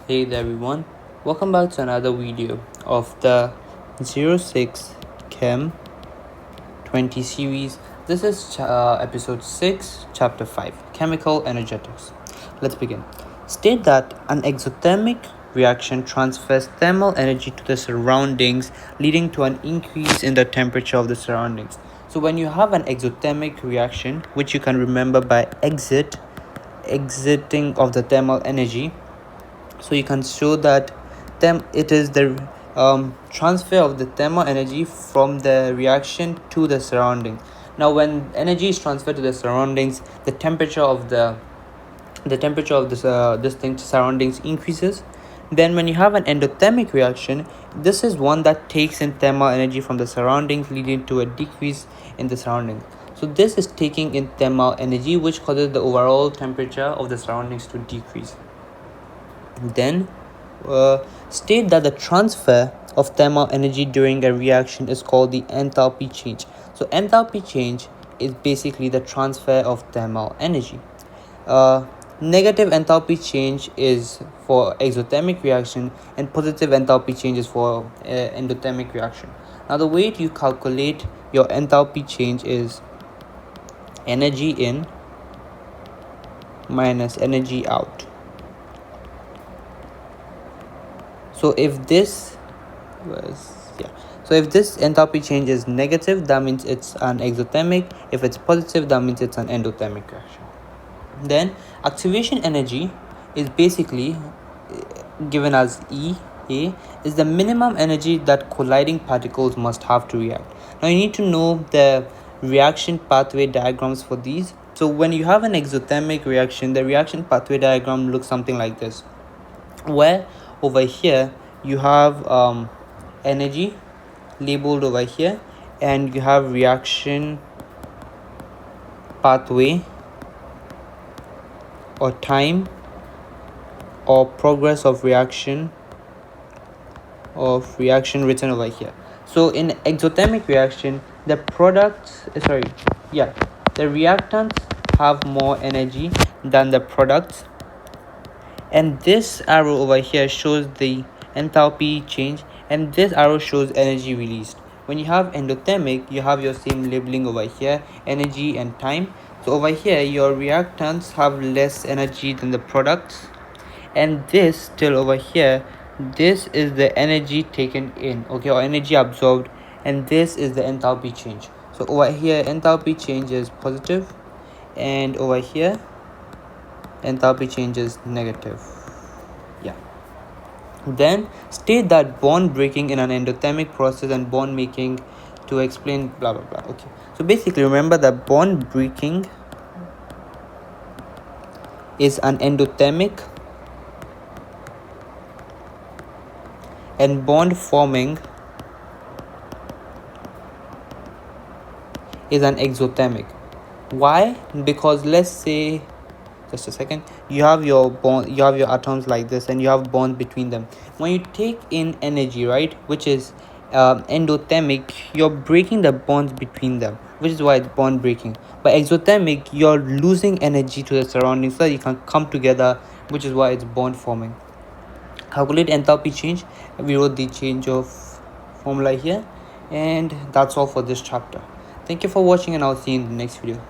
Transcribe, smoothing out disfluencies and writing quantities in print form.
Hey there everyone, welcome back to another video of the 06 Chem 20 series. This is episode 6, chapter 5, Chemical Energetics. Let's begin. State that an exothermic reaction transfers thermal energy to the surroundings, leading to an increase in the temperature of the surroundings. So when you have an exothermic reaction, which you can remember by exiting of the thermal energy, so you can show that it is the transfer of the thermal energy from the reaction to the surrounding. Now when energy is transferred to the surroundings, the temperature of this thing surroundings increases. Then when you have an endothermic reaction, this is one that takes in thermal energy from the surroundings, leading to a decrease in the surroundings. So this is taking in thermal energy, which causes the overall temperature of the surroundings to decrease. Then state that the transfer of thermal energy during a reaction is called the enthalpy change. So enthalpy change is basically the transfer of thermal energy. Negative enthalpy change is for exothermic reaction, and positive enthalpy change is for endothermic reaction. Now the way you calculate your enthalpy change is energy in minus energy out. So if this enthalpy change is negative, that means it's an exothermic. If it's positive, that means it's an endothermic reaction. Then activation energy is basically given as EA, is the minimum energy that colliding particles must have to react. Now you need to know the reaction pathway diagrams for these. So when you have an exothermic reaction, the reaction pathway diagram looks something like this, where over here you have energy labeled over here, and you have reaction pathway or time or progress of reaction written over here. So in exothermic reaction, the reactants have more energy than the products, and this arrow over here shows the enthalpy change, and this arrow shows energy released. When you have endothermic, you have your same labeling over here, energy and time. So over here your reactants have less energy than the products, and this still over here, this is the energy taken in, okay, or energy absorbed, and this is the enthalpy change. So over here enthalpy change is positive, and over here enthalpy change is negative. Then state that bond breaking in an endothermic process and bond making to explain blah blah blah. Okay, so basically remember that bond breaking is an endothermic, and bond forming is an exothermic. Why? Because let's say, just a second, you have your atoms like this, and you have bonds between them. When you take in energy, right, which is endothermic, you're breaking the bonds between them, which is why it's bond breaking. But exothermic, you're losing energy to the surroundings so that you can come together, which is why it's bond forming. Calculate enthalpy change. We wrote the change of formula here, and that's all for this chapter. Thank you for watching, and I'll see you in the next video.